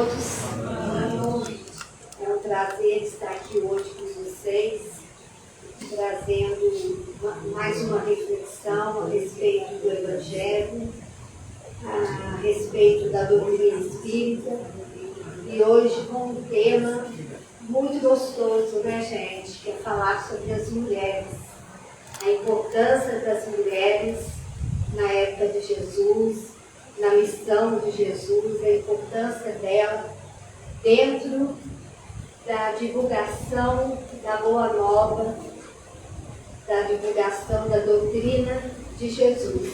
todos. É um prazer estar aqui hoje com vocês, trazendo mais uma reflexão a respeito do Evangelho, a respeito da doutrina espírita, e hoje com um tema muito gostoso, né, gente? Que é falar sobre as mulheres, a importância das mulheres na época de Jesus, na missão de Jesus, a importância dela dentro da divulgação da Boa Nova, da divulgação da doutrina de Jesus.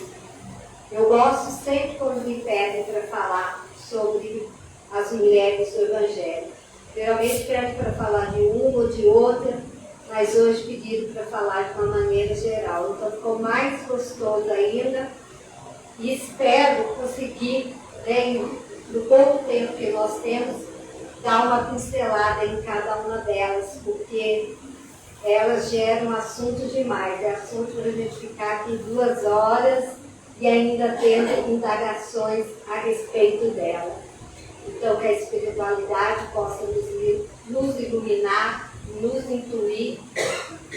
Eu gosto sempre quando me pedem para falar sobre as mulheres do Evangelho. Geralmente pedem para falar de uma ou de outra, mas hoje pediram para falar de uma maneira geral. Então ficou mais gostoso ainda e espero conseguir, no pouco tempo que nós temos, dar uma pincelada em cada uma delas, porque elas geram assunto demais. É assunto para a gente ficar aqui 2 horas e ainda tendo indagações a respeito dela. Então, que a espiritualidade possa nos iluminar, nos intuir,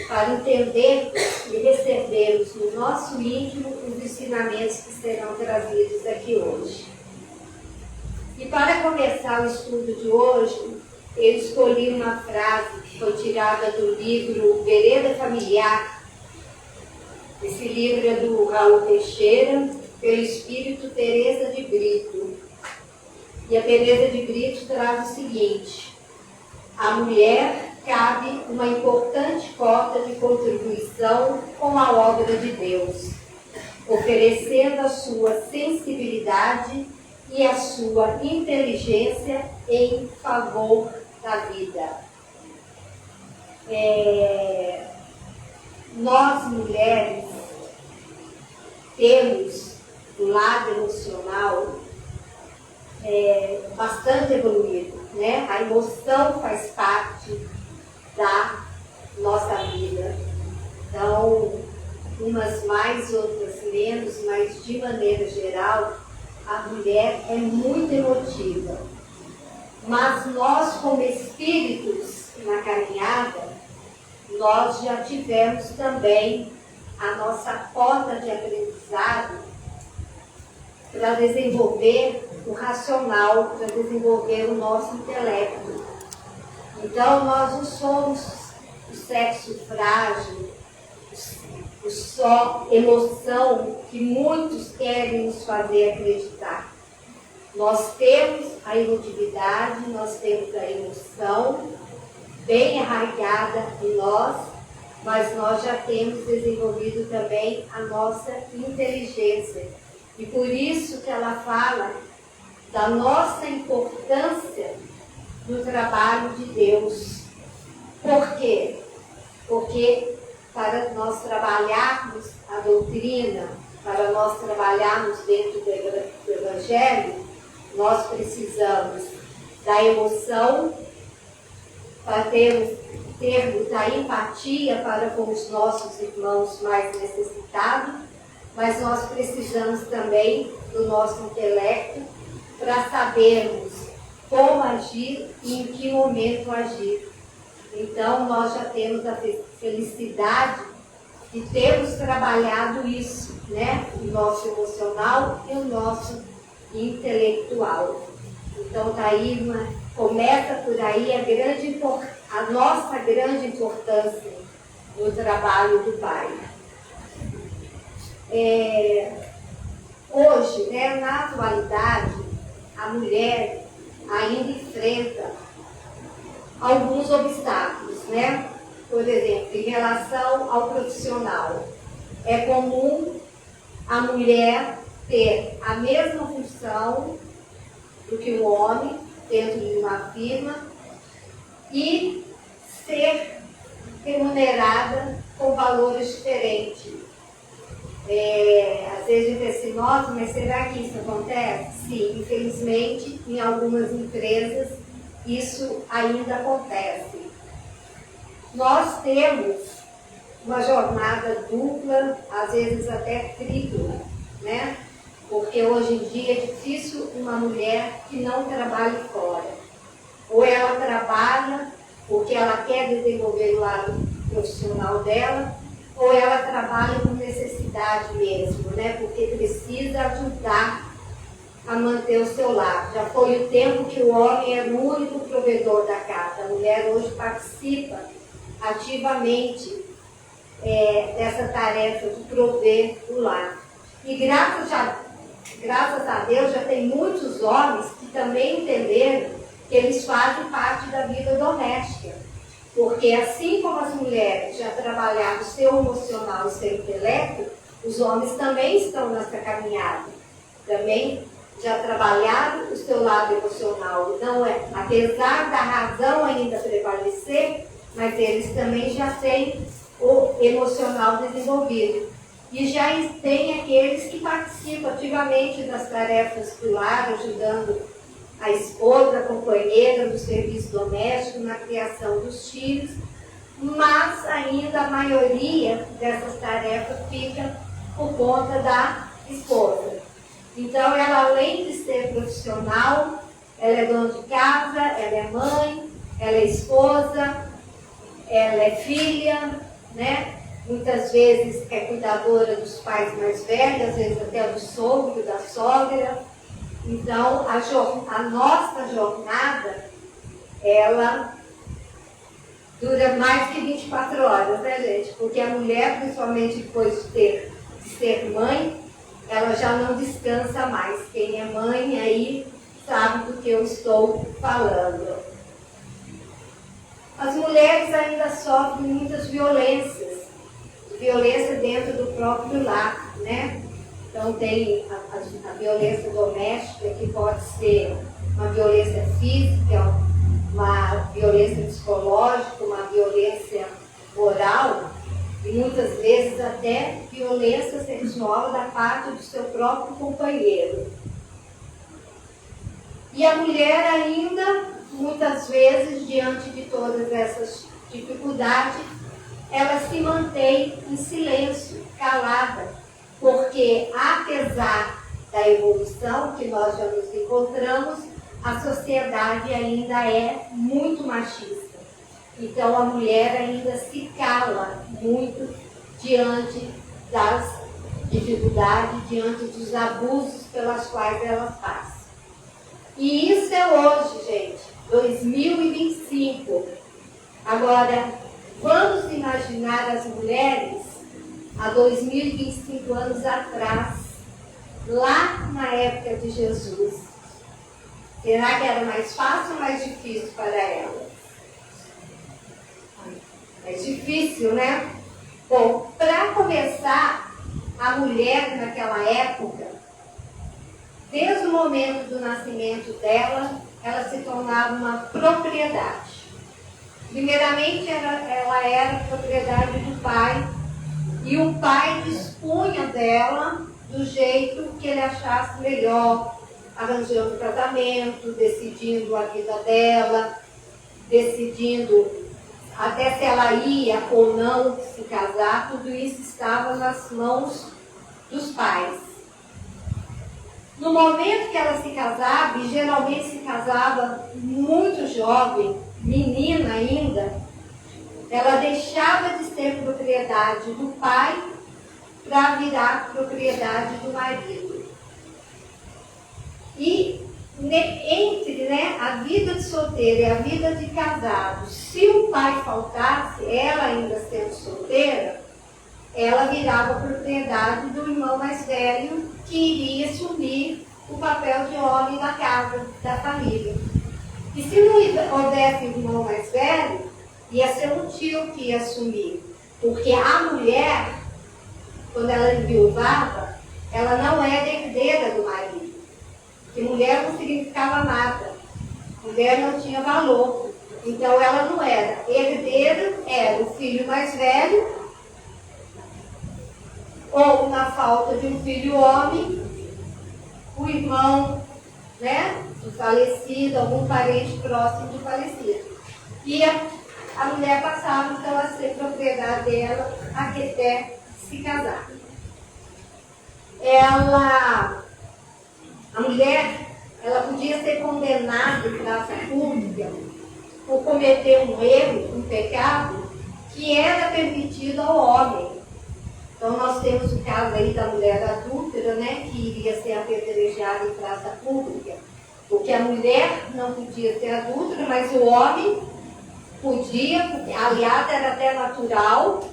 para entender e recebermos no nosso íntimo os ensinamentos que serão trazidos aqui hoje. E para começar o estudo de hoje, eu escolhi uma frase que foi tirada do livro Vereda Familiar. Esse livro é do Raul Teixeira, pelo espírito Teresa de Brito. E a Teresa de Brito traz o seguinte: a mulher cabe uma importante cota de contribuição com a obra de Deus, oferecendo a sua sensibilidade e a sua inteligência em favor da vida. Nós, mulheres, temos do lado emocional bastante evoluído, né? A emoção faz parte da nossa vida. Então, umas mais, outras menos, mas de maneira geral, a mulher é muito emotiva. Mas nós, como espíritos na caminhada, nós já tivemos também a nossa cota de aprendizado para desenvolver o racional, para desenvolver o nosso intelecto. Então, nós não somos o sexo frágil, o só emoção que muitos querem nos fazer acreditar. Nós temos a emotividade, nós temos a emoção bem arraigada em nós, mas nós já temos desenvolvido também a nossa inteligência. E por isso que ela fala da nossa importância no trabalho de Deus. Por quê? Porque para nós trabalharmos a doutrina, para nós trabalharmos dentro do Evangelho, nós precisamos da emoção, para termos a empatia para com os nossos irmãos mais necessitados, mas nós precisamos também do nosso intelecto para sabermos como agir e em que momento agir. Então, nós já temos a felicidade de termos trabalhado isso, né? O nosso emocional e o nosso intelectual. Então, daí começa por aí a nossa grande importância no trabalho do Pai. Hoje, né, na atualidade, a mulher ainda enfrenta alguns obstáculos, né? Por exemplo, em relação ao profissional. É comum a mulher ter a mesma função do que o homem dentro de uma firma e ser remunerada com valores diferentes. Às vezes a gente diz assim, nossa, mas será que isso acontece? Sim, infelizmente, em algumas empresas isso ainda acontece. Nós temos uma jornada dupla, às vezes até tripla, né? Porque hoje em dia é difícil uma mulher que não trabalhe fora. Ou ela trabalha porque ela quer desenvolver o lado profissional dela, ou ela trabalha por necessidade mesmo, né? Porque precisa ajudar a manter o seu lar. Já foi o tempo que o homem era o único provedor da casa. A mulher hoje participa ativamente dessa tarefa de prover o lar. E graças a Deus já tem muitos homens que também entenderam que eles fazem parte da vida doméstica. Porque assim como as mulheres já trabalharam o seu emocional e o seu intelecto, os homens também estão nessa caminhada. Também já trabalharam o seu lado emocional. Não é, apesar da razão ainda prevalecer, mas eles também já têm o emocional desenvolvido. E já tem aqueles que participam ativamente das tarefas do lar, ajudando a esposa, a companheira no serviço doméstico, na criação dos filhos, mas ainda a maioria dessas tarefas fica por conta da esposa. Então, ela, além de ser profissional, ela é dona de casa, ela é mãe, ela é esposa, ela é filha, né? Muitas vezes é cuidadora dos pais mais velhos, às vezes até do sogro, da sogra. Então, a nossa jornada, ela dura mais que 24 horas, né, gente? Porque a mulher, principalmente depois de ser mãe, ela já não descansa mais. Quem é mãe aí sabe do que eu estou falando. As mulheres ainda sofrem muitas violência dentro do próprio lar, né? Então tem a violência doméstica, que pode ser uma violência física, uma violência psicológica, uma violência moral, e muitas vezes até violência sexual da parte do seu próprio companheiro. E a mulher ainda, muitas vezes, diante de todas essas dificuldades, ela se mantém em silêncio, calada, porque apesar da evolução que nós já nos encontramos, a sociedade ainda é muito machista. Então a mulher ainda se cala muito diante das dificuldades, diante dos abusos pelas quais ela passa. E isso é hoje, gente, 2025. Agora, vamos imaginar as mulheres há 2025 anos atrás, lá na época de Jesus. Será que era mais fácil ou mais difícil para ela? É difícil, né? Bom, para começar, a mulher naquela época, desde o momento do nascimento dela, ela se tornava uma propriedade. Primeiramente, ela era propriedade do pai, e o pai dispunha dela do jeito que ele achasse melhor, arranjando casamento, decidindo a vida dela, decidindo até se ela ia ou não se casar. Tudo isso estava nas mãos dos pais. No momento que ela se casava, e geralmente se casava muito jovem, menina ainda, ela deixava de ser propriedade do pai para virar propriedade do marido. E entre a vida de solteiro e a vida de casado, se o pai faltasse, ela ainda sendo solteira, ela virava propriedade do irmão mais velho, que iria assumir o papel de homem na casa da família. E se não houvesse irmão mais velho, ia ser um tio que ia assumir. Porque a mulher, quando ela enviuvava, ela não era herdeira do marido. Porque mulher não significava nada. Mulher não tinha valor. Então ela não era. Herdeira era o filho mais velho, ou na falta de um filho homem, o irmão, né, do falecido, algum parente próximo do falecido. E a mulher passava então a ser propriedade dela até se casar. Ela A mulher, ela podia ser condenada em praça pública por cometer um erro, um pecado, que era permitido ao homem. Então nós temos o caso aí da mulher adúltera, né, que iria ser apedrejada em praça pública, porque a mulher não podia ser adúltera, mas o homem podia, porque, aliás, era até natural.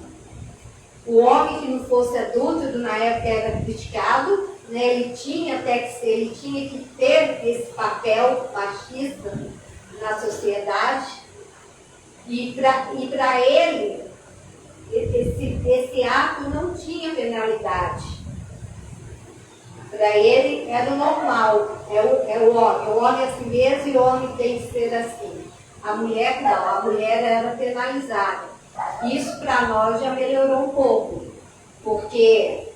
O homem que não fosse adúltero na época era criticado, né? Ele tinha que ter esse papel machista na sociedade, e para ele esse ato não tinha penalidade. Para ele era o normal, é o homem assim mesmo, e o homem tem que ser assim. A mulher não, a mulher era penalizada. Isso para nós já melhorou um pouco, porque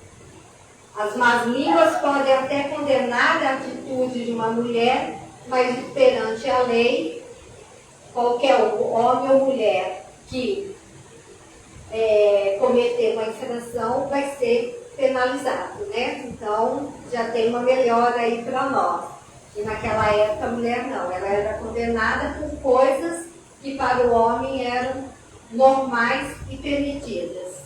as más línguas podem até condenar a atitude de uma mulher, mas perante a lei, qualquer homem ou mulher que cometer uma infração vai ser penalizado, né? Então já tem uma melhora aí para nós. E naquela época a mulher não, ela era condenada por coisas que para o homem eram normais e permitidas.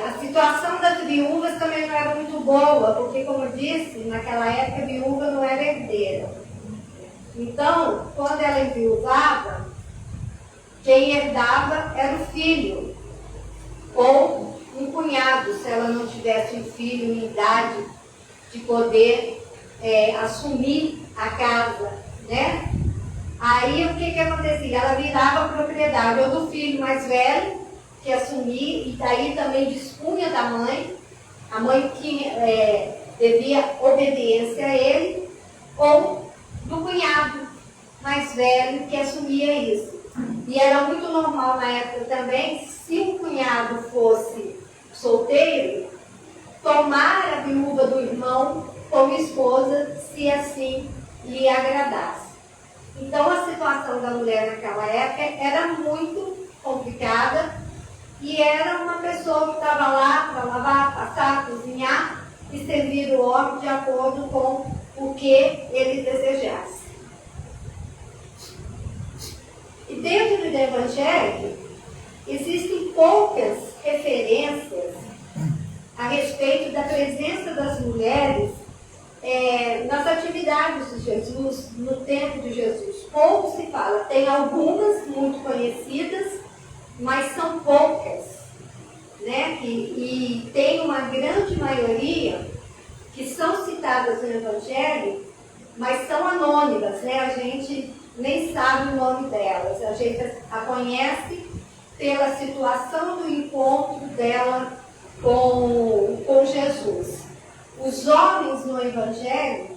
A situação das viúvas também não era muito boa, porque, como eu disse, naquela época a viúva não era herdeira. Então, quando ela enviuvava, quem herdava era o filho, ou um cunhado, se ela não tivesse um filho em idade de poder assumir a casa, né? Aí o que acontecia? Ela virava propriedade ou do filho mais velho, que assumia, e daí também dispunha da mãe. A mãe devia obediência a ele, ou do cunhado mais velho que assumia isso. E era muito normal na época também, se um cunhado fosse solteiro, tomar a viúva do irmão como esposa, se assim lhe agradasse. Então a situação da mulher naquela época era muito complicada, e era uma pessoa que estava lá para lavar, passar, cozinhar e servir o homem de acordo com o que ele desejasse. E dentro do Evangelho existem poucas referências a respeito da presença das mulheres nas atividades de Jesus, no tempo de Jesus. Pouco se fala, tem algumas muito conhecidas, mas são poucas, né? E tem uma grande maioria que são citadas no Evangelho, mas são anônimas, né? A gente nem sabe o nome delas, a gente a conhece pela situação do encontro dela com Jesus. Os homens no Evangelho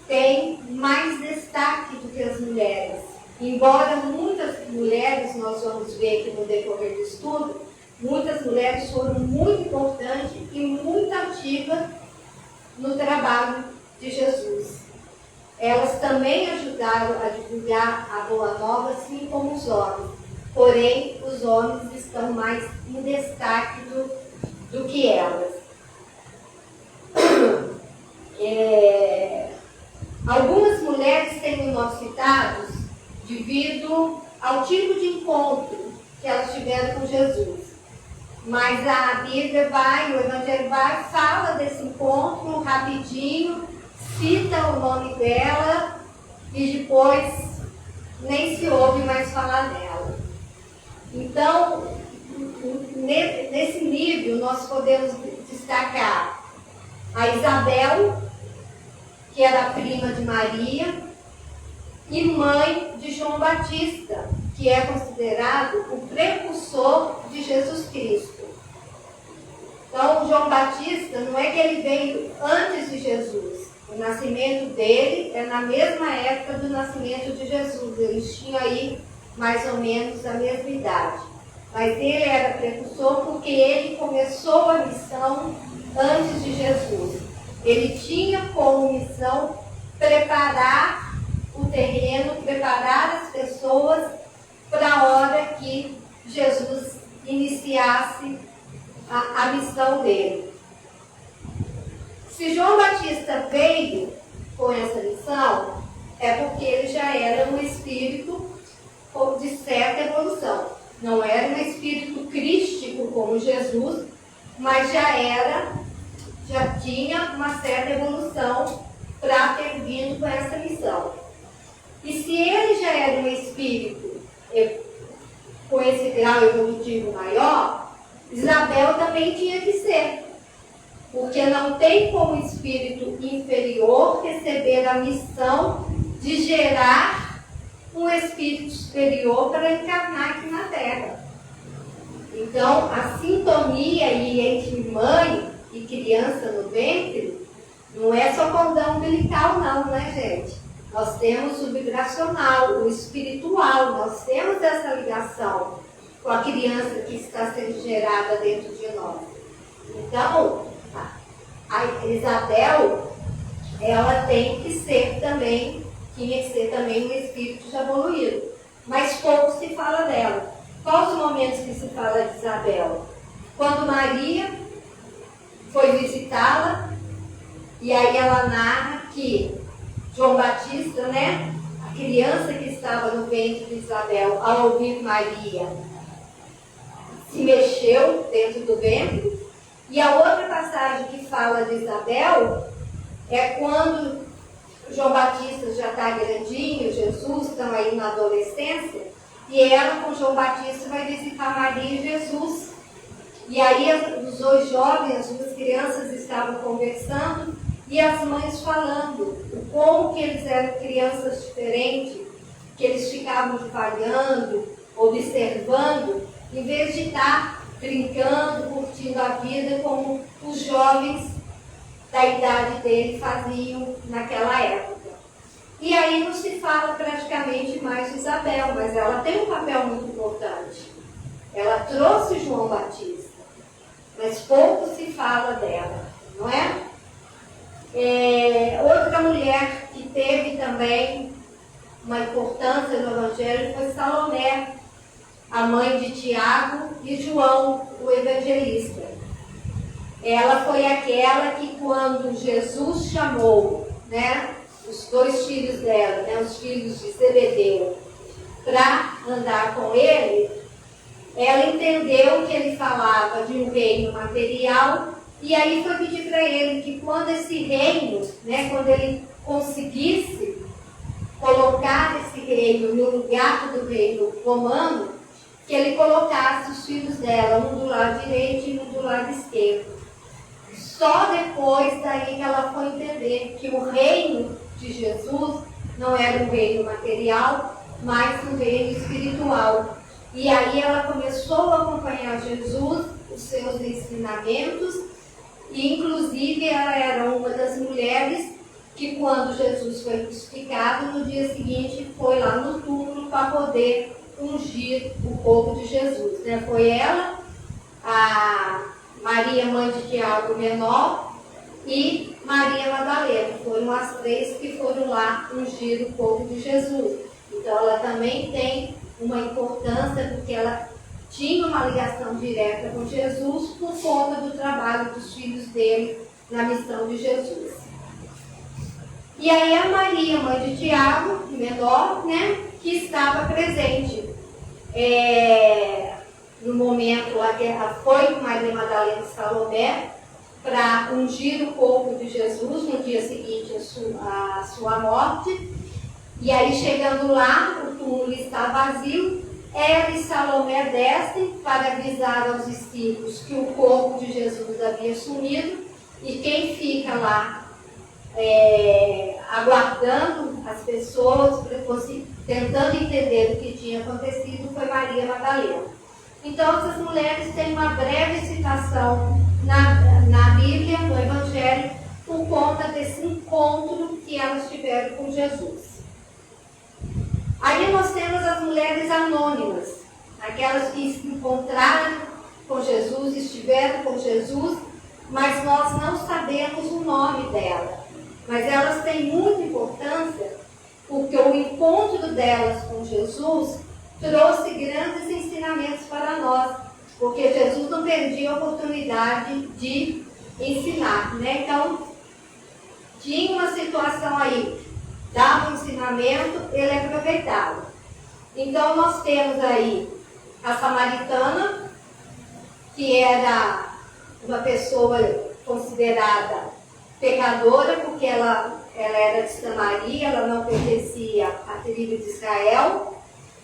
têm mais destaque do que as mulheres. Embora muitas mulheres, nós vamos ver aqui no decorrer do estudo, muitas mulheres foram muito importantes e muito ativas no trabalho de Jesus. Elas também ajudaram a divulgar a Boa Nova, assim como os homens. Porém, os homens estão mais em destaque do que elas. Algumas mulheres têm o nome citados devido ao tipo de encontro que elas tiveram com Jesus. Mas a Bíblia o Evangelho fala desse encontro rapidinho, cita o nome dela e depois nem se ouve mais falar dela. Então, nesse nível, nós podemos destacar a Isabel, que era prima de Maria, e mãe de João Batista, que é considerado o precursor de Jesus Cristo. Então, João Batista, não é que ele veio antes de Jesus. O nascimento dele é na mesma época do nascimento de Jesus. Eles tinham aí mais ou menos a mesma idade. Mas ele era precursor porque ele começou a missão antes de Jesus. Ele tinha como missão preparar o terreno, preparar as pessoas para a hora que Jesus iniciasse a missão dele. Se João Batista profeta veio com essa missão, é porque ele já era um espírito de certa evolução. Não era um espírito crístico como Jesus, mas já tinha uma certa evolução para ter vindo com essa missão. E se ele já era um espírito com esse grau evolutivo maior, Isabel também tinha que ser. Porque não tem como espírito inferior receber a missão de gerar um espírito superior para encarnar aqui na Terra. Então, a sintonia entre mãe e criança no ventre não é só cordão umbilical não, né, gente? Nós temos o vibracional, o espiritual, nós temos essa ligação com a criança que está sendo gerada dentro de nós. Então, a Isabel, ela tinha que ser também um espírito já evoluído. Mas pouco se fala dela. Quais os momentos que se fala de Isabel? Quando Maria foi visitá-la, e aí ela narra que João Batista, né, a criança que estava no ventre de Isabel, ao ouvir Maria, se mexeu dentro do ventre. E a outra passagem que fala de Isabel é quando João Batista já está grandinho, Jesus estão aí na adolescência, e ela com João Batista vai visitar Maria e Jesus. E aí os dois jovens, as duas crianças estavam conversando e as mães falando como que eles eram crianças diferentes, que eles ficavam divagando, observando, em vez de estar brincando, curtindo a vida como os jovens da idade dele faziam naquela época. E aí não se fala praticamente mais de Isabel, mas ela tem um papel muito importante. Ela trouxe João Batista, mas pouco se fala dela, não é? Outra mulher que teve também uma importância no Evangelho foi Salomé, a mãe de Tiago e João, o evangelista. Ela foi aquela que quando Jesus chamou, né, os dois filhos dela, né, os filhos de Zebedeu, para andar com ele, ela entendeu que ele falava de um reino material, e aí foi pedir para ele que quando esse reino, né, quando ele conseguisse colocar esse reino no lugar do reino romano, que ele colocasse os filhos dela, um do lado direito e um do lado esquerdo. Só depois daí que ela foi entender que o reino de Jesus não era um reino material, mas um reino espiritual. E aí ela começou a acompanhar Jesus, os seus ensinamentos, e inclusive ela era uma das mulheres que quando Jesus foi crucificado, no dia seguinte foi lá no túmulo para poder ungir o corpo de Jesus, né? Foi ela, a Maria, mãe de Tiago menor, e Maria Madalena. Foram as três que foram lá ungir o corpo de Jesus. Então ela também tem uma importância, porque ela tinha uma ligação direta com Jesus por conta do trabalho dos filhos dele na missão de Jesus. E aí a Maria, mãe de Tiago, menor, né, que estava presente. No momento, a guerra foi com Maria Madalena e Salomé para ungir o corpo de Jesus no dia seguinte à sua morte. E aí, chegando lá, o túmulo está vazio. Ela e Salomé descem para avisar aos discípulos que o corpo de Jesus havia sumido. E quem fica lá aguardando as pessoas, tentando entender o que tinha acontecido, foi Maria Madalena. Então, essas mulheres têm uma breve citação na Bíblia, no Evangelho, por conta desse encontro que elas tiveram com Jesus. Aí nós temos as mulheres anônimas, aquelas que se encontraram com Jesus, estiveram com Jesus, mas nós não sabemos o nome dela. Mas elas têm muita importância, porque o encontro delas com Jesus trouxe grandes ensinamentos para nós, porque Jesus não perdia a oportunidade de ensinar, né? Então, tinha uma situação aí, dava um ensinamento, ele aproveitava. Então nós temos aí a samaritana, que era uma pessoa considerada pecadora, porque ela era de Samaria, ela não pertencia à tribo de Israel.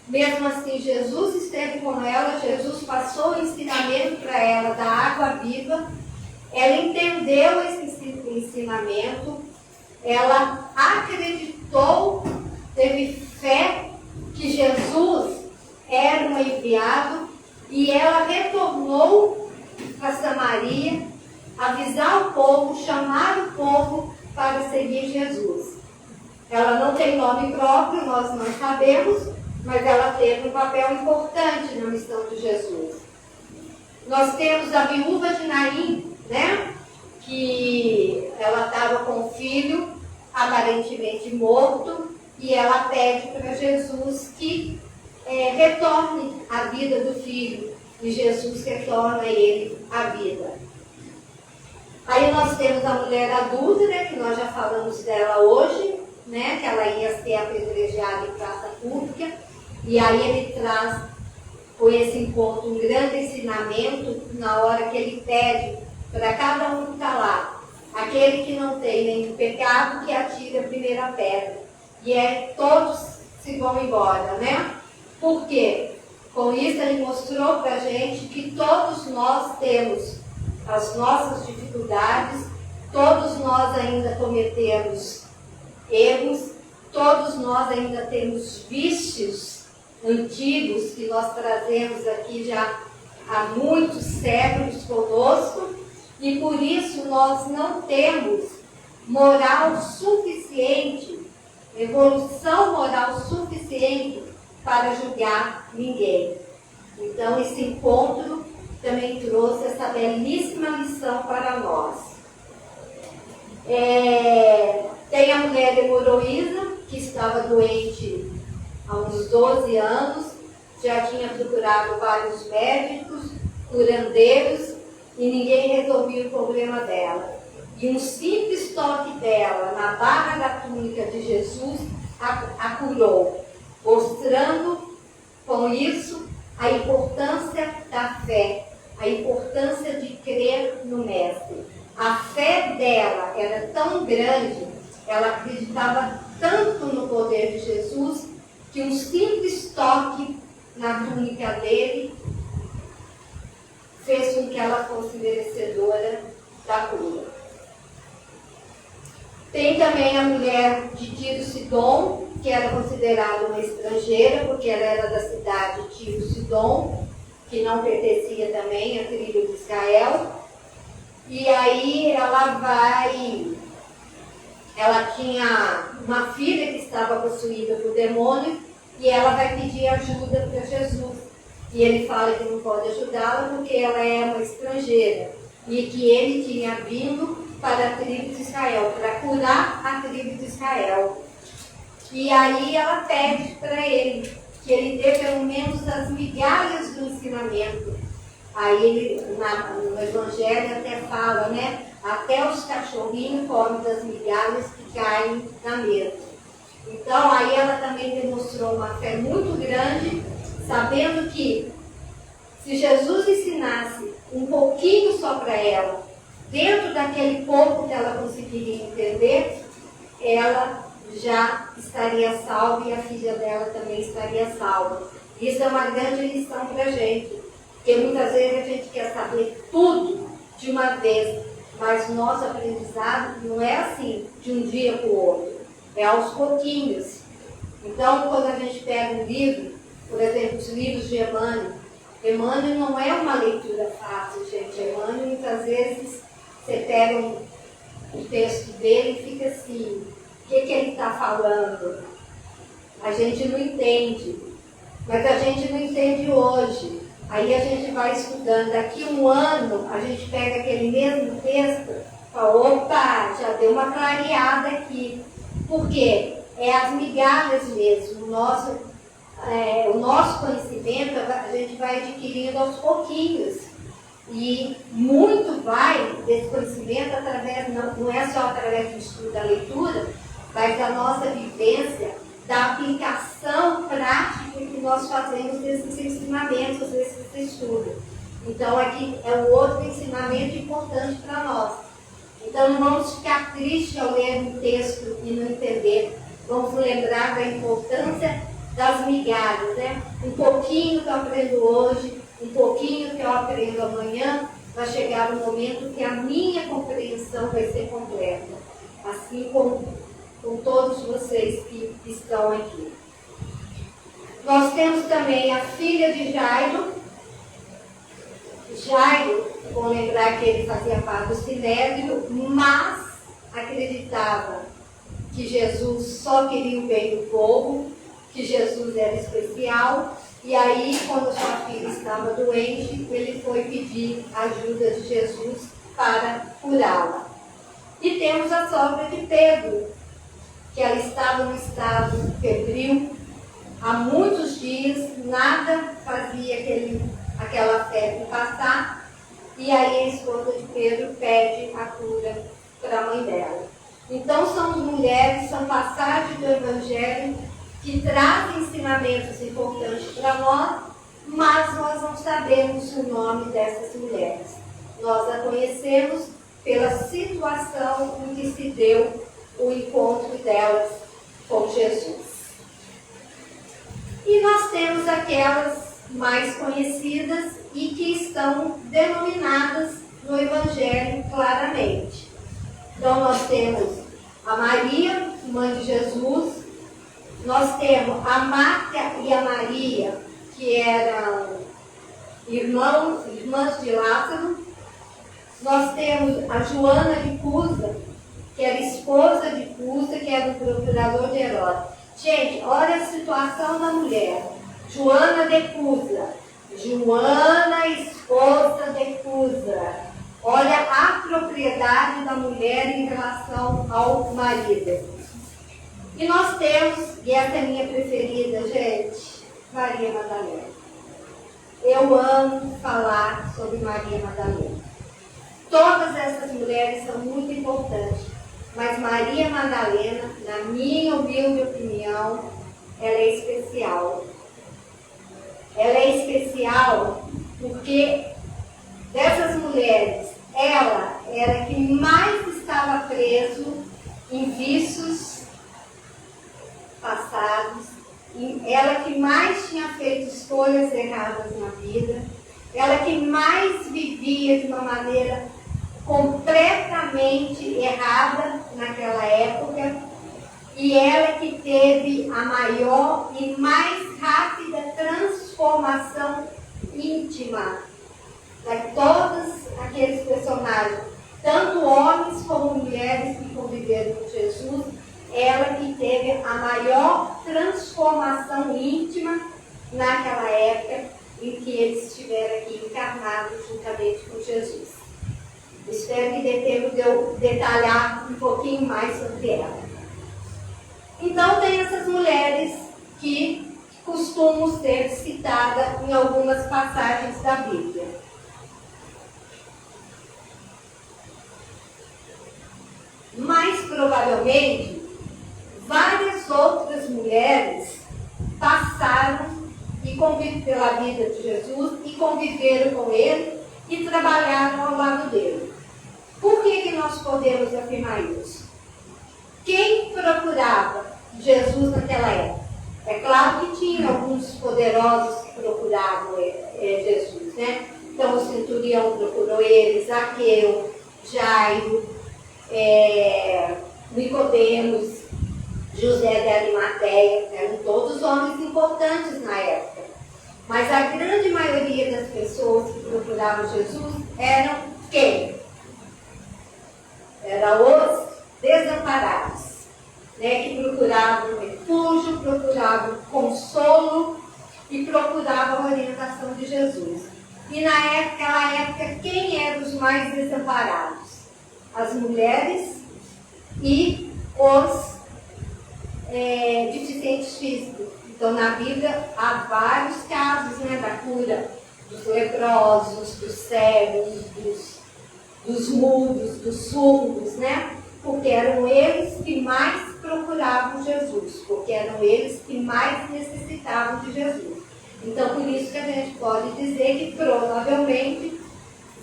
Mesmo assim, Jesus esteve com ela, Jesus passou o ensinamento para ela da água viva, ela entendeu esse ensinamento, ela acreditou, teve fé que Jesus era um enviado, e ela retornou para Samaria, avisar o povo, chamar o povo para seguir Jesus. Ela não tem nome próprio, nós não sabemos, mas ela teve um papel importante na missão de Jesus. Nós temos a viúva de Naim, né? Que ela estava com o filho aparentemente morto, e ela pede para Jesus que retorne a vida do filho, e Jesus retorna a ele a vida. Aí nós temos a mulher adúltera, que nós já falamos dela hoje, né? Que ela ia ser apedrejada em praça pública, e aí ele traz com esse encontro um grande ensinamento na hora que ele pede para cada um que está lá, aquele que não tem nenhum pecado, que atire a primeira pedra. E todos se vão embora, né? Por quê? Com isso ele mostrou para a gente que todos nós temos as nossas dificuldades, todos nós ainda cometemos erros, todos nós ainda temos vícios antigos que nós trazemos aqui já há muitos séculos conosco, e por isso nós não temos moral suficiente, evolução moral suficiente para julgar ninguém. Então esse encontro também trouxe essa belíssima lição para nós. Tem a mulher hemorroída, que estava doente há uns 12 anos, já tinha procurado vários médicos, curandeiros, e ninguém resolvia o problema dela. E um simples toque dela na barra da túnica de Jesus a curou, mostrando com isso a importância da fé, a importância de crer no Mestre. A fé dela era tão grande, ela acreditava tanto no poder de Jesus, que um simples toque na túnica dele fez com que ela fosse merecedora da cura. Tem também a mulher de Tiro-Sidom, que era considerada uma estrangeira, porque ela era da cidade de Tiro-Sidom, que não pertencia também à tribo de Israel. E aí ela tinha uma filha que estava possuída por demônio, e ela vai pedir ajuda para Jesus. E ele fala que não pode ajudá-la porque ela é uma estrangeira, e que ele tinha vindo para a tribo de Israel, para curar a tribo de Israel. E aí ela pede para ele que ele dê pelo menos as migalhas do ensinamento. Aí ele, no Evangelho até fala, né? Até os cachorrinhos comem das migalhas que caem na mesa. Então aí ela também demonstrou uma fé muito grande, sabendo que se Jesus ensinasse um pouquinho só para ela, dentro daquele pouco que ela conseguiria entender, ela já estaria salva e a filha dela também estaria salva. Isso é uma grande lição para a gente, porque muitas vezes a gente quer saber tudo de uma vez, mas o nosso aprendizado não é assim, de um dia para o outro, é aos pouquinhos. Então, quando a gente pega um livro, por exemplo, os livros de Emmanuel não é uma leitura fácil, gente. Emmanuel, muitas vezes, você pega o texto dele e fica assim, o que ele está falando? A gente não entende, mas a gente não entende hoje. Aí a gente vai estudando, daqui um ano a gente pega aquele mesmo texto e fala, opa, já deu uma clareada aqui. Por quê? É as migalhas mesmo. O nosso conhecimento a gente vai adquirindo aos pouquinhos. E muito vai desse conhecimento através, não é só através do estudo da leitura, mas da nossa vivência, da aplicação prática que nós fazemos desses ensinamentos, desses estudos. Então aqui é um outro ensinamento importante para nós. Então não vamos ficar tristes ao ler um texto e não entender. Vamos lembrar da importância das migalhas, né? Um pouquinho que eu aprendo hoje, um pouquinho que eu aprendo amanhã, vai chegar um momento que a minha compreensão vai ser completa. Assim como com todos vocês que estão aqui. Nós temos também a filha de Jairo. Jairo, vou lembrar que ele fazia parte do Sinédrio, mas acreditava que Jesus só queria o bem do povo, que Jesus era especial, e aí, quando sua filha estava doente, ele foi pedir ajuda de Jesus para curá-la. E temos a sogra de Pedro, que ela estava no estado febril, há muitos dias, nada fazia aquela febre passar, e aí a esposa de Pedro pede a cura para a mãe dela. Então são mulheres, são passagens do Evangelho que trazem ensinamentos importantes para nós, mas nós não sabemos o nome dessas mulheres. Nós a conhecemos pela situação em que se deu o encontro delas com Jesus. E nós temos aquelas mais conhecidas e que estão denominadas no Evangelho claramente. Então nós temos a Maria, mãe de Jesus, nós temos a Marta e a Maria, que eram irmãs de Lázaro, nós temos a Joana de Cusa, que era esposa de Cusa, que era o procurador de Herodes. Gente, olha a situação da mulher. Joana de Cusa. Joana, esposa de Cusa. Olha a propriedade da mulher em relação ao marido. E nós temos, e essa é a minha preferida, gente, Maria Madalena. Eu amo falar sobre Maria Madalena. Todas essas mulheres são muito importantes, mas Maria Madalena, na minha humilde opinião, ela é especial. Ela é especial porque dessas mulheres, ela era a que mais estava preso em vícios passados, ela que mais tinha feito escolhas erradas na vida, ela que mais vivia de uma maneira completamente errada naquela época, e ela que teve a maior e mais rápida transformação íntima de todos aqueles personagens, tanto homens como mulheres que conviveram com Jesus. Ela que teve a maior transformação íntima naquela época em que eles estiveram aqui encarnados juntamente com Jesus. Espero que dê tempo de eu detalhar um pouquinho mais sobre ela. Então tem essas mulheres que costumam ser citadas em algumas passagens da Bíblia. Mais provavelmente, várias outras mulheres passaram e conviveram pela vida de Jesus e conviveram com ele e trabalharam ao lado dele. Por que nós podemos afirmar isso? Quem procurava Jesus naquela época? É claro que tinha alguns poderosos que procuravam Jesus, né? Então o centurião procurou ele, Zaqueu, Jairo, Nicodemos, José de Arimateia, eram todos homens importantes na época. Mas a grande maioria das pessoas que procuravam Jesus eram quem? Eram os desamparados, né, que procuravam refúgio, procuravam consolo e procuravam a orientação de Jesus. E naquela época, quem eram os mais desamparados? As mulheres e os deficientes físicos. Então, na Bíblia, há vários casos, né, da cura dos leprosos, dos cegos, dos mudos, dos surdos, né? Porque eram eles que mais procuravam Jesus, porque eram eles que mais necessitavam de Jesus. Então, por isso que a gente pode dizer que provavelmente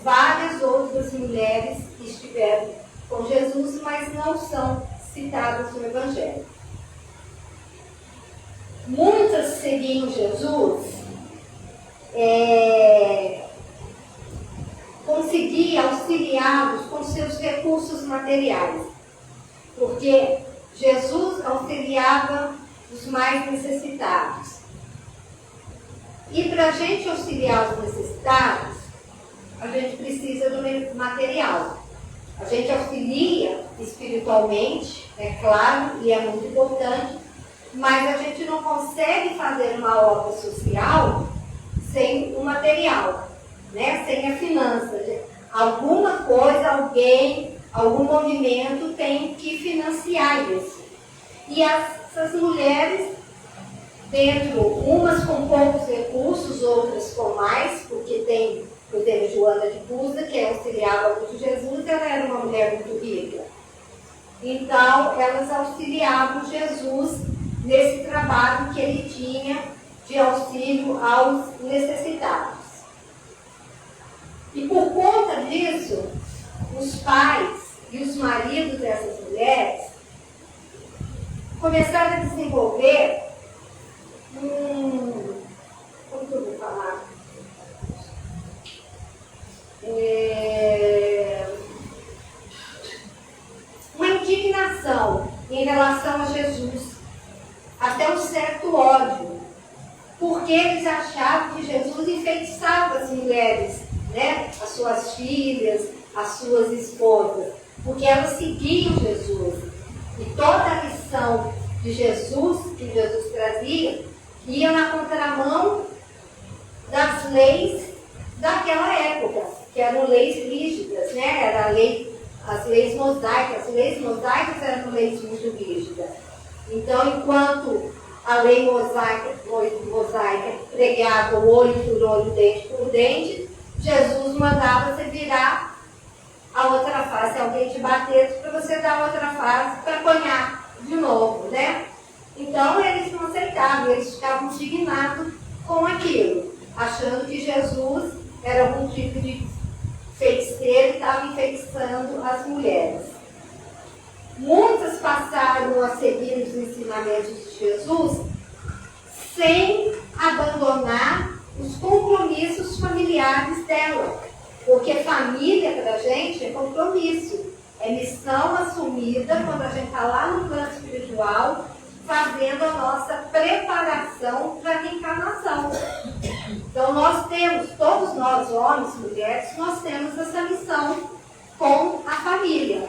várias outras mulheres estiveram com Jesus, mas não são citadas no Evangelho. Muitas seguiam Jesus, conseguia auxiliá-los com seus recursos materiais, porque Jesus auxiliava os mais necessitados. E para a gente auxiliar os necessitados, a gente precisa do material. A gente auxilia espiritualmente, é claro, e é muito importante, mas a gente não consegue fazer uma obra social sem o material, né? Sem a finança. Alguma coisa, alguém, algum movimento tem que financiar isso. E essas mulheres, dentro, umas com poucos recursos, outras com mais, porque tem, por exemplo, Joana de Cusa, que auxiliava muito Jesus, ela era uma mulher muito rica. Então, elas auxiliavam Jesus nesse trabalho que ele tinha de auxílio aos necessitados. E por conta disso, os pais e os maridos dessas mulheres começaram a desenvolver como que eu vou falar? Uma indignação em relação a Jesus, até um certo ódio, porque eles achavam que Jesus enfeitiçava as mulheres, né? As suas filhas, as suas esposas, porque elas seguiam Jesus. E toda a lição de Jesus, que Jesus trazia, ia na contramão das leis daquela época, que eram leis rígidas, né? Era as leis mosaicas. As leis mosaicas eram leis muito rígidas. Então, enquanto a lei mosaica pregava o olho por olho, dente por dente, Jesus mandava você virar a outra face. Se alguém te bater, para você dar a outra face para apanhar de novo, né? Então, eles não aceitavam, eles ficavam indignados com aquilo, achando que Jesus era algum tipo de feiticeiro e estava enfeitiçando as mulheres. Muitas passaram a seguir os ensinamentos de Jesus sem abandonar os compromissos familiares dela. Porque família para a gente é compromisso, é missão assumida quando a gente está lá no plano espiritual, fazendo a nossa preparação para a reencarnação. Então nós temos, todos nós, homens, mulheres, nós temos essa missão com a família.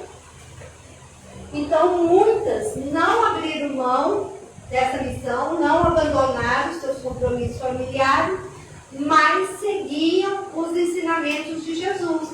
Então muitas não abriram mão dessa missão, não abandonaram os seus compromissos familiares, mas seguiam os ensinamentos de Jesus.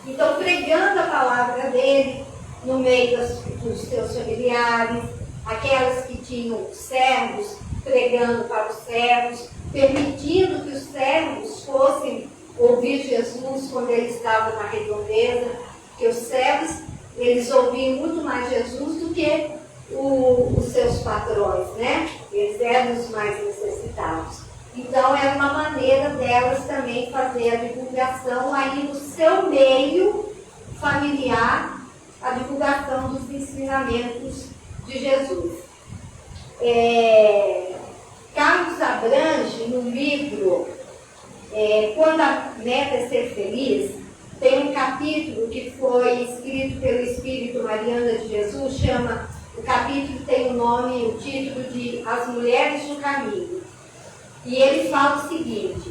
Então pregando a palavra dele no meio dos seus familiares, aquelas que tinham servos, pregando para os servos, permitindo que os servos fossem ouvir Jesus quando ele estava na redondeza, porque os servos, eles ouviam muito mais Jesus do que os seus patrões, né? Eles eram os mais necessitados. Então, era uma maneira delas também fazer a divulgação aí no seu meio familiar, a divulgação dos ensinamentos de Jesus. Carlos Abrange, no livro Quando a Meta é Ser Feliz, tem um capítulo que foi escrito pelo Espírito Mariana de Jesus, o capítulo tem o título de As Mulheres do Caminho. E ele fala o seguinte: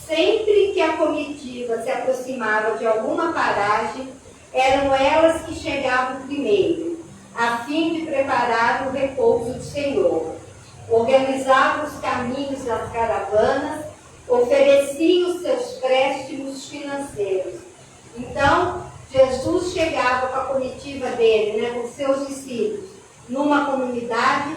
sempre que a comitiva se aproximava de alguma paragem, eram elas que chegavam primeiro, a fim de preparar o repouso do Senhor. Organizavam os caminhos das caravanas, ofereciam os seus préstimos financeiros. Então, Jesus chegava com a comitiva dele, né, com seus discípulos, numa comunidade.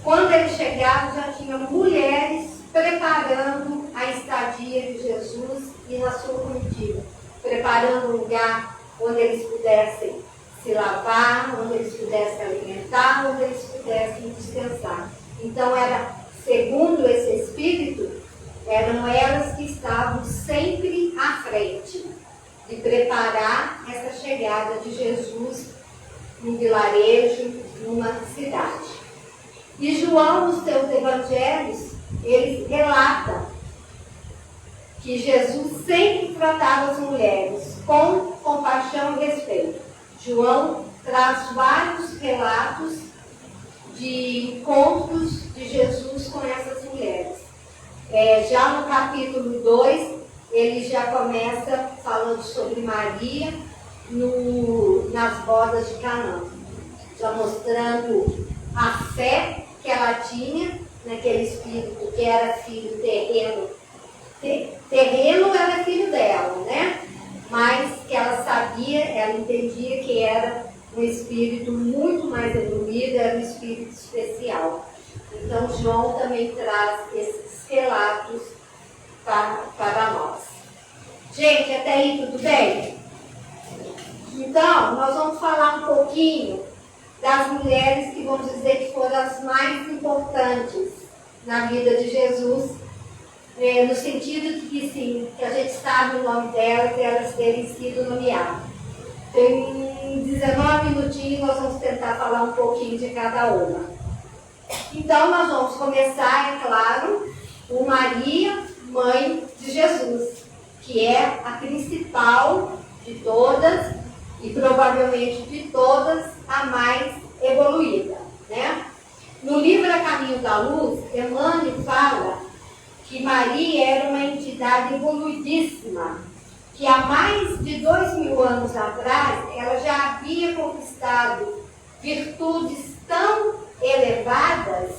Quando ele chegava, já tinha mulheres preparando a estadia estadia de Jesus e na sua comitiva, preparando um lugar onde eles pudessem se lavar, onde eles pudessem alimentar, onde eles pudessem descansar. Então, segundo esse Espírito, eram elas que estavam sempre à frente de preparar essa chegada de Jesus num vilarejo, numa cidade. E João, nos seus evangelhos, ele relata que Jesus sempre tratava as mulheres com compaixão e respeito. João traz vários relatos de encontros de Jesus com essas mulheres. Já no capítulo 2, ele já começa falando sobre Maria nas bodas de Canaã, já mostrando a fé que ela tinha naquele espírito que era filho terreno. Terreno era filho dela, né? Mas que ela sabia, ela entendia que era um espírito muito mais evoluído, era um espírito especial. Então, João também traz esses relatos para nós. Gente, até aí tudo bem? Então, nós vamos falar um pouquinho das mulheres que vamos dizer que foram as mais importantes na vida de Jesus, no sentido de que, sim, que a gente sabe o nome delas e elas terem sido nomeadas. Em 19 minutinhos nós vamos tentar falar um pouquinho de cada uma. Então, nós vamos começar, é claro, com Maria, mãe de Jesus, que é a principal de todas e provavelmente de todas a mais evoluída, né? No livro A Caminho da Luz, Emmanuel fala que Maria era uma entidade evoluidíssima, que há mais de 2000 anos atrás ela já havia conquistado virtudes tão elevadas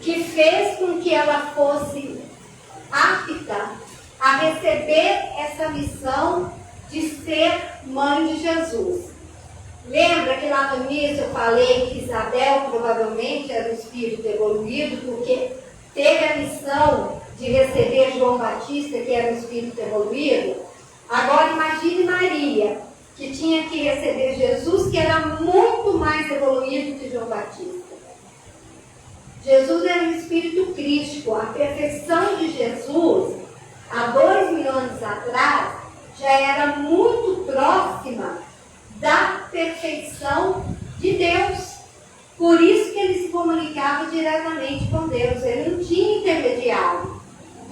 que fez com que ela fosse apta a receber essa missão de ser mãe de Jesus. Lembra que lá no início eu falei que Isabel provavelmente era um espírito evoluído, porque teve a missão de receber João Batista, que era um espírito evoluído? Agora imagine Maria, que tinha que receber Jesus, que era muito mais evoluído que João Batista. Jesus era um espírito crístico. A perfeição de Jesus, há 2000 anos atrás, já era muito próxima da perfeição de Deus. Por isso que ele se comunicava diretamente com Deus. Ele não tinha intermediário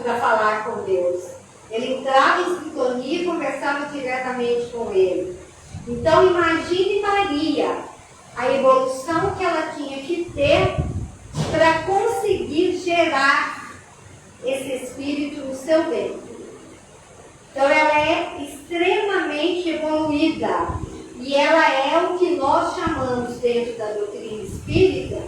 para falar com Deus. Ele entrava em sintonia e conversava diretamente com ele. Então imagine Maria, a evolução que ela tinha que ter para conseguir gerar esse espírito no seu ventre. Então ela é extremamente evoluída e ela é o que nós chamamos dentro da doutrina espírita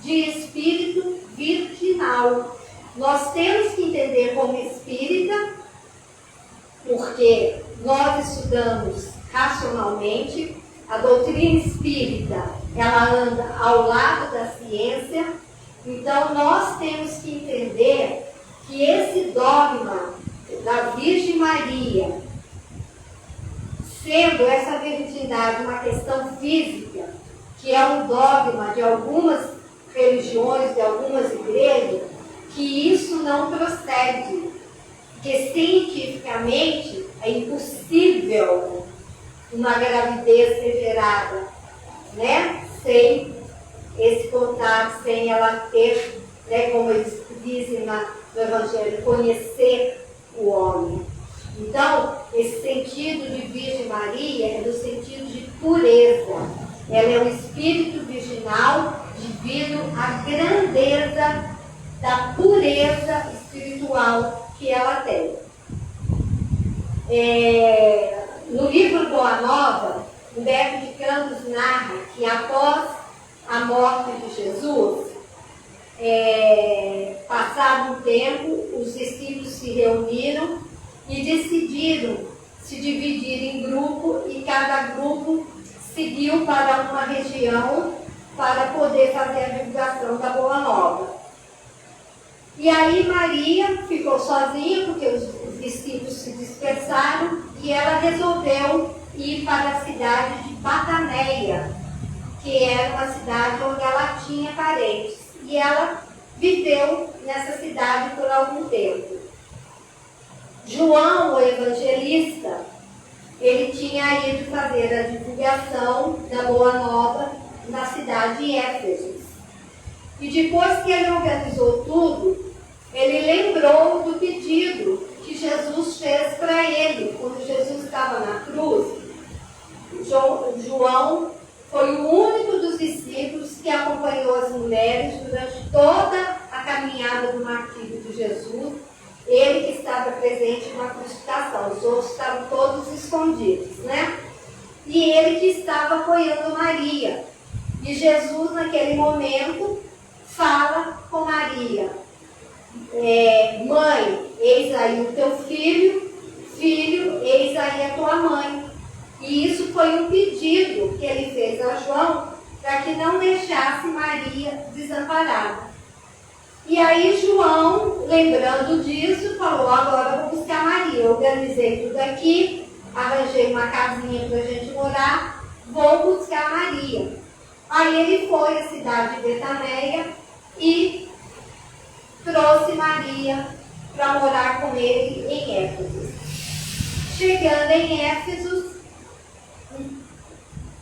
de espírito virginal. Nós temos que entender como espírita, porque nós estudamos racionalmente, a doutrina espírita ela anda ao lado da ciência, então nós temos que entender que esse dogma da Virgem Maria, sendo essa virgindade uma questão física, que é um dogma de algumas religiões, de algumas igrejas, que isso não procede, que cientificamente é impossível uma gravidez ser gerada, né, sem esse contato, sem ela ter, né, como eles dizem no Evangelho, conhecer o homem. Então, esse sentido de Virgem Maria é no sentido de pureza. Ela é um espírito virginal devido à grandeza da pureza espiritual que ela tem. No livro Boa Nova, Humberto de Campos narra que após a morte de Jesus, passado um tempo, os discípulos se reuniram e decidiram se dividir em grupo e cada grupo seguiu para uma região para poder fazer a divulgação da Boa Nova. E aí Maria ficou sozinha, porque os discípulos se dispersaram, e ela resolveu ir para a cidade de Bataneia, que era uma cidade onde ela tinha parentes. E ela viveu nessa cidade por algum tempo. João, o evangelista, ele tinha ido fazer a divulgação da Boa Nova na cidade de Éfeso. E depois que ele organizou tudo, ele lembrou do pedido que Jesus fez para ele, quando Jesus estava na cruz. João foi o único dos discípulos que acompanhou as mulheres durante toda a caminhada do martírio de Jesus. Ele que estava presente na crucificação, os outros estavam todos escondidos, né? E ele que estava apoiando Maria. E Jesus, naquele momento, fala com Maria: mãe, eis aí o teu filho, filho, eis aí a tua mãe. E isso foi um pedido que ele fez a João para que não deixasse Maria desamparada. E aí João, lembrando disso, falou: agora eu vou buscar Maria. Eu organizei tudo aqui, arranjei uma casinha para a gente morar, vou buscar Maria. Aí ele foi à cidade de Betaneia e trouxe Maria para morar com ele em Éfeso. Chegando em Éfeso,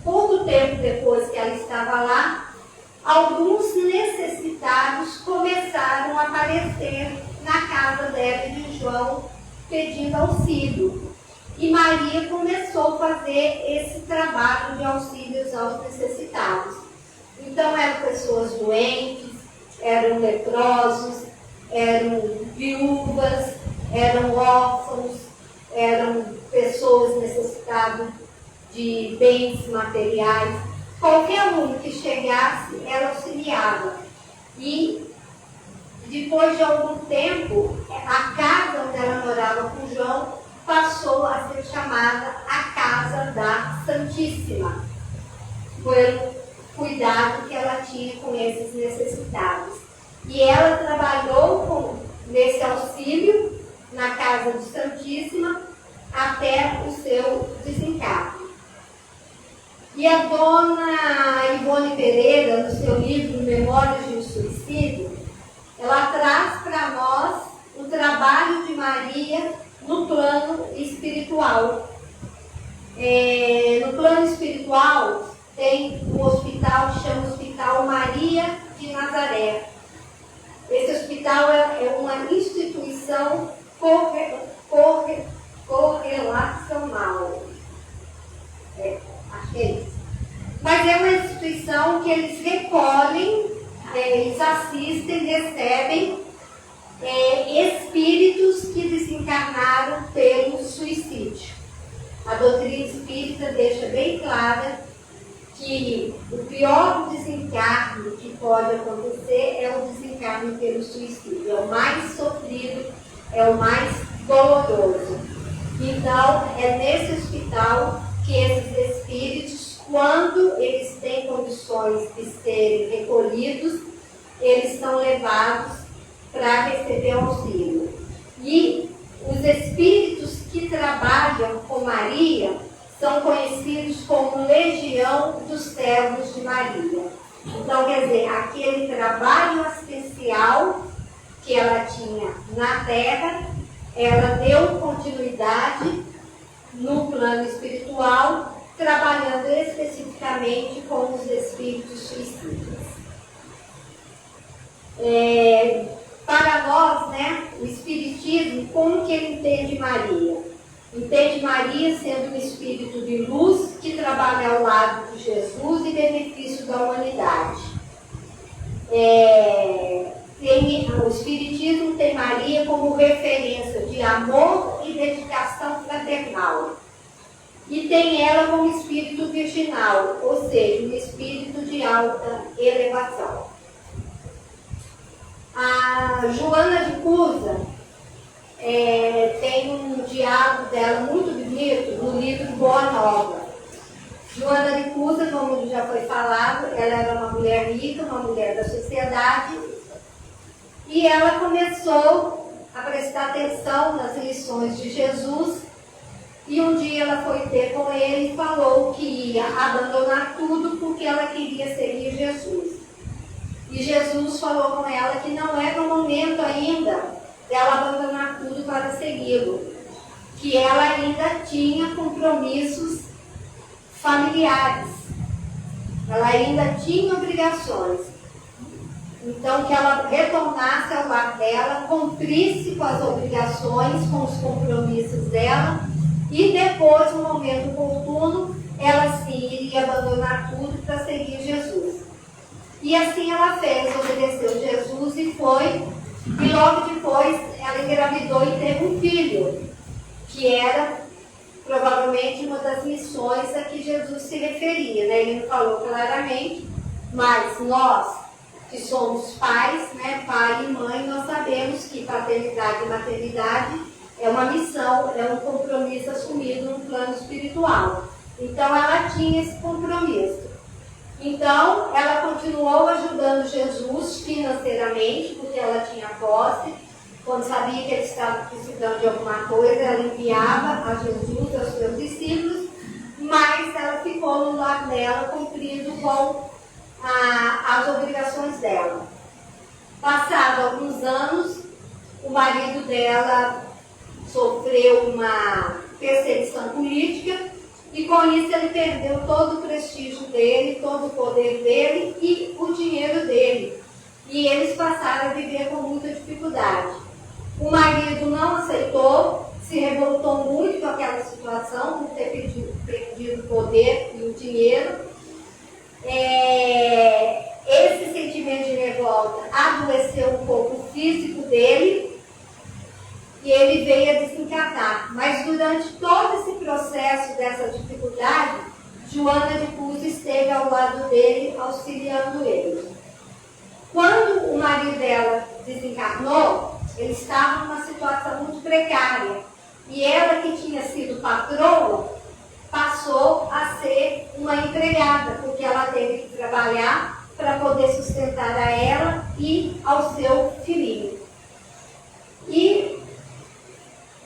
pouco tempo depois que ela estava lá, alguns necessitados começaram a aparecer na casa dela e de João, pedindo auxílio. E Maria começou a fazer esse trabalho de auxílios aos necessitados. Então eram pessoas doentes, eram leprosos, eram viúvas, eram órfãos, eram pessoas necessitadas de bens materiais. Qualquer um que chegasse, ela auxiliava. E depois de algum tempo, a casa onde ela morava com João passou a ser chamada a Casa da Santíssima, pelo cuidado que ela tinha com esses necessitados. E ela trabalhou nesse auxílio na Casa do Santíssima até o seu desencarne. E a dona Ivone Pereira, no seu livro Memórias de um Suicídio, ela traz para nós o trabalho de Maria no plano espiritual. No plano espiritual tem um hospital que chama Hospital Maria de Nazaré. Esse hospital é uma instituição correlacional. Acho que é isso. Mas é uma instituição que eles recolhem, eles assistem, recebem espíritos que desencarnaram pelo suicídio. A doutrina espírita deixa bem clara que o pior desencarne que pode acontecer é o desencarne pelo suicídio. É o mais sofrido, é o mais doloroso. Então, é nesse hospital que esses espíritos, quando eles têm condições de serem recolhidos, eles são levados para receber auxílio. E os espíritos que trabalham com Maria são conhecidos como Legião dos Servos de Maria. Então, quer dizer, aquele trabalho assistencial que ela tinha na Terra, ela deu continuidade no plano espiritual, trabalhando especificamente com os espíritos suicidas. Para nós, né, o Espiritismo, como que ele entende Maria? Entende Maria sendo um espírito de luz que trabalha ao lado de Jesus e benefício da humanidade. O Espiritismo tem Maria como referência de amor e dedicação fraternal. E tem ela como espírito virginal, ou seja, um espírito de alta elevação. A Joana de Cusa tem um diálogo dela muito bonito no livro Boa Nova. Joana de Cusa, como já foi falado, ela era uma mulher rica, uma mulher da sociedade, e E ela começou a prestar atenção nas lições de Jesus. E um dia ela foi ter com ele e falou que ia abandonar tudo porque ela queria seguir Jesus. E Jesus falou com ela que não era o momento ainda dela abandonar tudo para segui-lo. Que ela ainda tinha compromissos familiares. Ela ainda tinha obrigações. Então, que ela retornasse ao lar dela, cumprisse com as obrigações, com os compromissos dela, e depois, no momento oportuno, ela sim iria abandonar tudo para seguir Jesus. E assim ela fez, obedeceu Jesus e foi, e logo depois ela engravidou e teve um filho, que era provavelmente uma das missões a que Jesus se referia, né? Ele não falou claramente, mas nós que somos pais, né, pai e mãe, nós sabemos que paternidade e maternidade é uma missão, é um compromisso assumido no plano espiritual. Então ela tinha esse compromisso. Então ela continuou ajudando Jesus financeiramente, porque ela tinha posse. Quando sabia que ele estava precisando de alguma coisa, ela enviava a Jesus, aos seus discípulos, mas ela ficou no lar dela cumprindo com as obrigações dela. Passado alguns anos, o marido dela sofreu uma perseguição política e com isso ele perdeu todo o prestígio dele, todo o poder dele e o dinheiro dele. E eles passaram a viver com muita dificuldade. O marido não aceitou, se revoltou muito com aquela situação, por ter perdido o poder e o dinheiro. Esse sentimento de revolta adoeceu um pouco o físico dele e ele veio a desencarnar. Mas durante todo esse processo dessa dificuldade, Joana de Cus esteve ao lado dele, auxiliando ele. Quando o marido dela desencarnou, ele estava numa situação muito precária. E ela, que tinha sido patroa, passou a ser uma empregada, porque ela teve que trabalhar para poder sustentar a ela e ao seu filhinho. E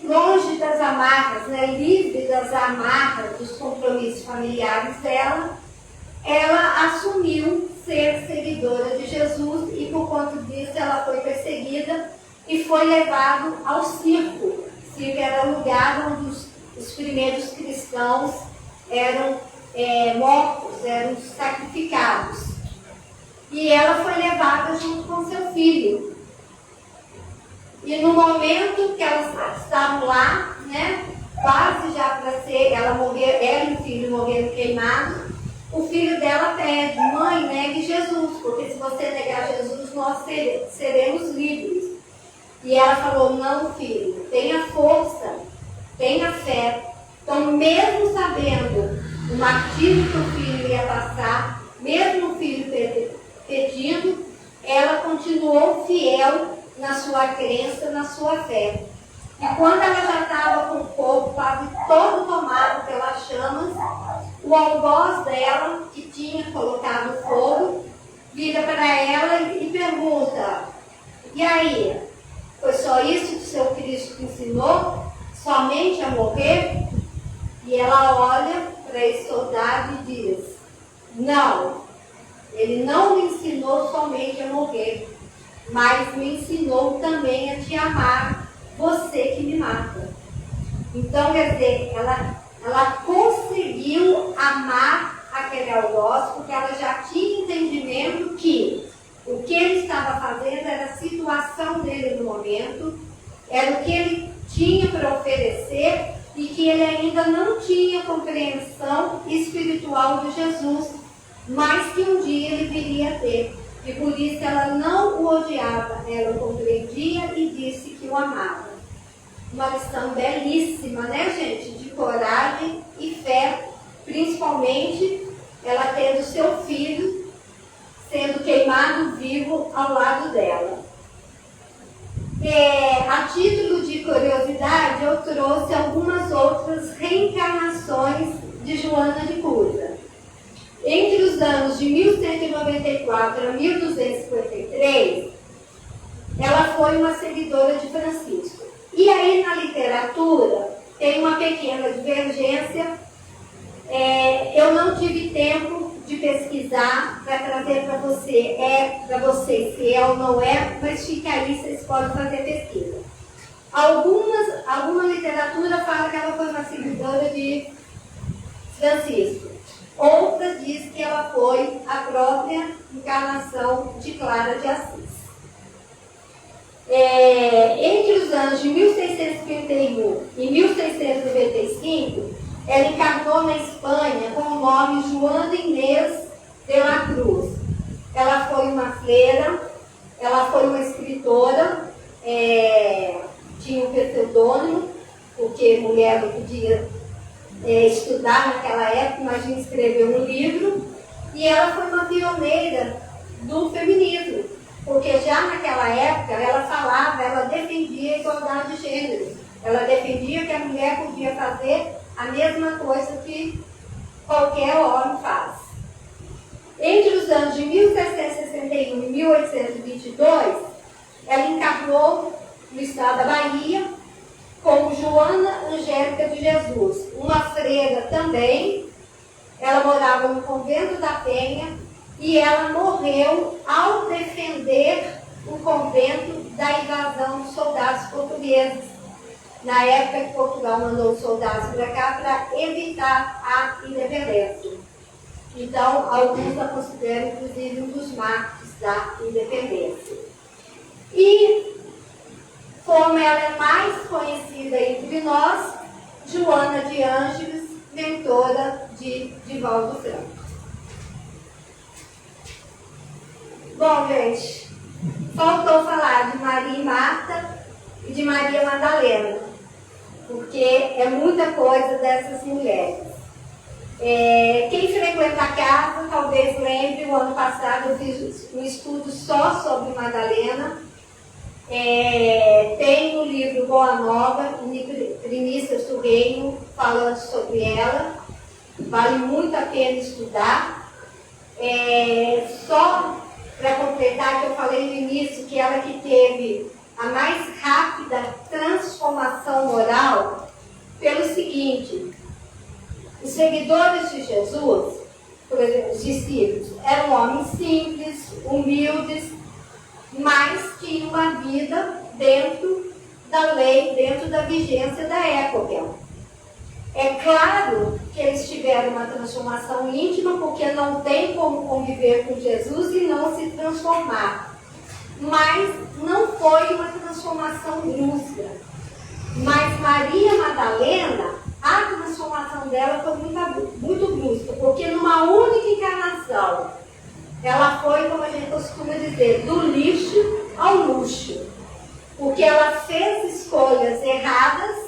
longe das amarras, né, livre das amarras dos compromissos familiares dela, ela assumiu ser seguidora de Jesus e por conta disso ela foi perseguida e foi levada ao circo. O circo era o lugar onde os primeiros cristãos eram mortos, eram sacrificados. E ela foi levada junto com seu filho. E no momento que elas estavam lá, né, quase já para ser, ela e o filho morreram queimados, o filho dela pede: mãe, negue Jesus, porque se você negar Jesus, nós seremos livres. E ela falou: não, filho, tenha força, tenha fé. Então, mesmo sabendo o martírio que o filho ia passar, mesmo o filho pedindo, ela continuou fiel na sua crença, na sua fé. E quando ela já estava com o corpo quase todo tomado pelas chamas, o algoz dela, que tinha colocado fogo, vira para ela e pergunta: e aí, foi só isso que o seu Cristo te ensinou? Somente a morrer? E ela olha para esse soldado e diz: não, ele não me ensinou somente a morrer, mas me ensinou também a te amar, você que me mata. Então, quer dizer, ela conseguiu amar aquele algoz, porque ela já tinha entendimento que o que ele estava fazendo era a situação dele no momento, era o que ele tinha para oferecer e que ele ainda não tinha compreensão espiritual de Jesus, mas que um dia ele viria a ter. E por isso ela não o odiava, ela o compreendia e disse que o amava. Uma lição belíssima, né, gente? De coragem e fé, principalmente ela tendo seu filho sendo queimado vivo ao lado dela. A título de curiosidade, eu trouxe algumas outras reencarnações de Joana de Cusa. Entre os anos de 1194 a 1253, ela foi uma seguidora de Francisco. E aí na literatura tem uma pequena divergência. Eu não tive tempo de pesquisar para trazer para vocês se é ou não é, mas fica aí, vocês podem fazer pesquisa. Alguma literatura fala que ela foi uma seguidora de Francisco. Outra diz que ela foi a própria encarnação de Clara de Assis. Entre os anos de 1631 e 1695, ela encarnou na Espanha com o nome Joana Inês de la Cruz. Ela foi uma freira, ela foi uma escritora, tinha um pseudônimo, porque mulher não podia estudar naquela época, imagina escrever um livro, e ela foi uma pioneira do feminismo, porque já naquela época ela defendia a igualdade de gênero, ela defendia que a mulher podia fazer a mesma coisa que qualquer homem faz. Entre os anos de 1761 e 1822, ela encarnou no estado da Bahia como Joana Angélica de Jesus, uma freira também. Ela morava no convento da Penha e ela morreu ao defender o convento da invasão dos soldados portugueses. Na época que Portugal mandou os soldados para cá para evitar a independência. Então, alguns a consideram, inclusive, um dos mártires da independência. E, como ela é mais conhecida entre nós, Joana de Ângeles, mentora de Divaldo Franco. Bom, gente, faltou falar de Maria e Marta e de Maria Madalena, porque é muita coisa dessas mulheres. Quem frequenta a casa talvez lembre, o ano passado eu fiz um estudo só sobre Madalena. Tem no livro Boa Nova, Primícias do Reino, falando sobre ela. Vale muito a pena estudar. Só para completar, que eu falei no início que ela que teve a mais rápida transformação moral, pelo seguinte: os seguidores de Jesus, por exemplo, os discípulos, eram homens simples, humildes, mas tinham uma vida dentro da lei, dentro da vigência da época. É claro que eles tiveram uma transformação íntima, porque não tem como conviver com Jesus e não se transformar. Mas não foi uma transformação brusca. Mas Maria Madalena, a transformação dela foi muito brusca, porque numa única encarnação, ela foi, como a gente costuma dizer, do lixo ao luxo. Porque ela fez escolhas erradas,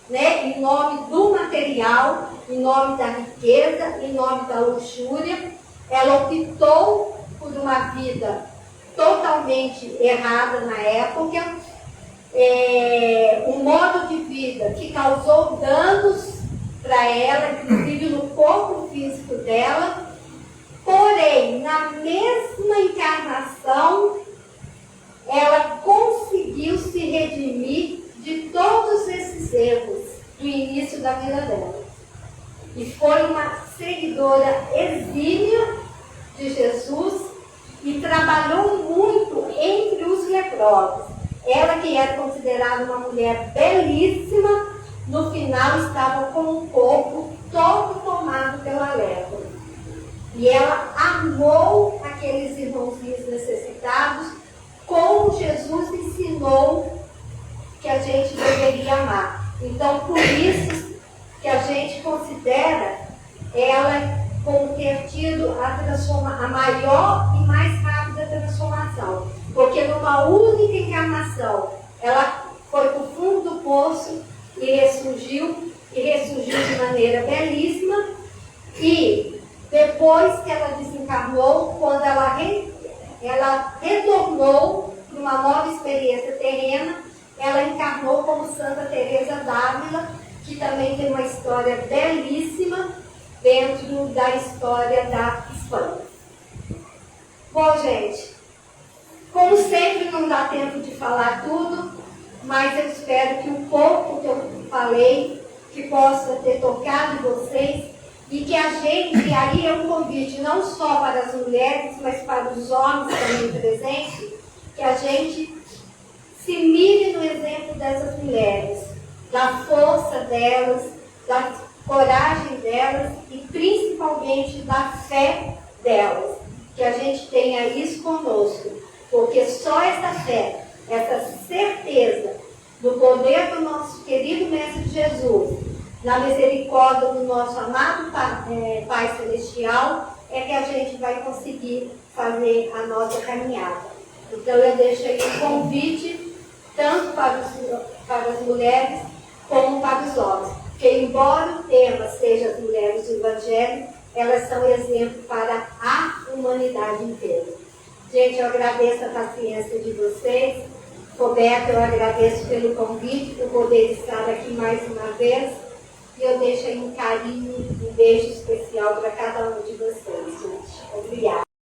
né, em nome do material, em nome da riqueza, em nome da luxúria. Ela optou por uma vida totalmente errada na época, um modo de vida que causou danos para ela, inclusive no corpo físico dela. Porém, na mesma encarnação, ela conseguiu se redimir de todos esses erros do início da vida dela. E foi uma seguidora exímia de Jesus e trabalhou muito entre os leprosos. Ela, que era considerada uma mulher belíssima, no final estava com o corpo todo tomado pela lepra. E ela amou aqueles irmãozinhos necessitados, como Jesus ensinou que a gente deveria amar. Então, por isso que a gente considera ela como ter tido a maior e mais rápida transformação. Porque numa única encarnação, ela foi para o fundo do poço e ressurgiu de maneira belíssima. E depois que ela desencarnou, quando ela retornou para uma nova experiência terrena, ela encarnou como Santa Teresa d'Ávila, que também tem uma história belíssima dentro da história da Espanha. Bom, gente, como sempre não dá tempo de falar tudo, mas eu espero que o pouco que eu falei, que possa ter tocado vocês, e que a gente, e aí é um convite não só para as mulheres, mas para os homens também presentes, que a gente se mire no exemplo dessas mulheres, da força delas, da coragem delas e principalmente da fé delas. Que a gente tenha isso conosco, porque só essa fé, essa certeza do poder do nosso querido Mestre Jesus, na misericórdia do nosso amado Pai Celestial, é que a gente vai conseguir fazer a nossa caminhada. Então eu deixo aí um convite, tanto para as mulheres, como para os homens. Porque embora o tema seja as mulheres do Evangelho, elas são exemplo para a humanidade inteira. Gente, eu agradeço a paciência de vocês. Roberto, eu agradeço pelo convite, por poder estar aqui mais uma vez. E eu deixo aí um carinho, um beijo especial para cada um de vocês, gente. Obrigada.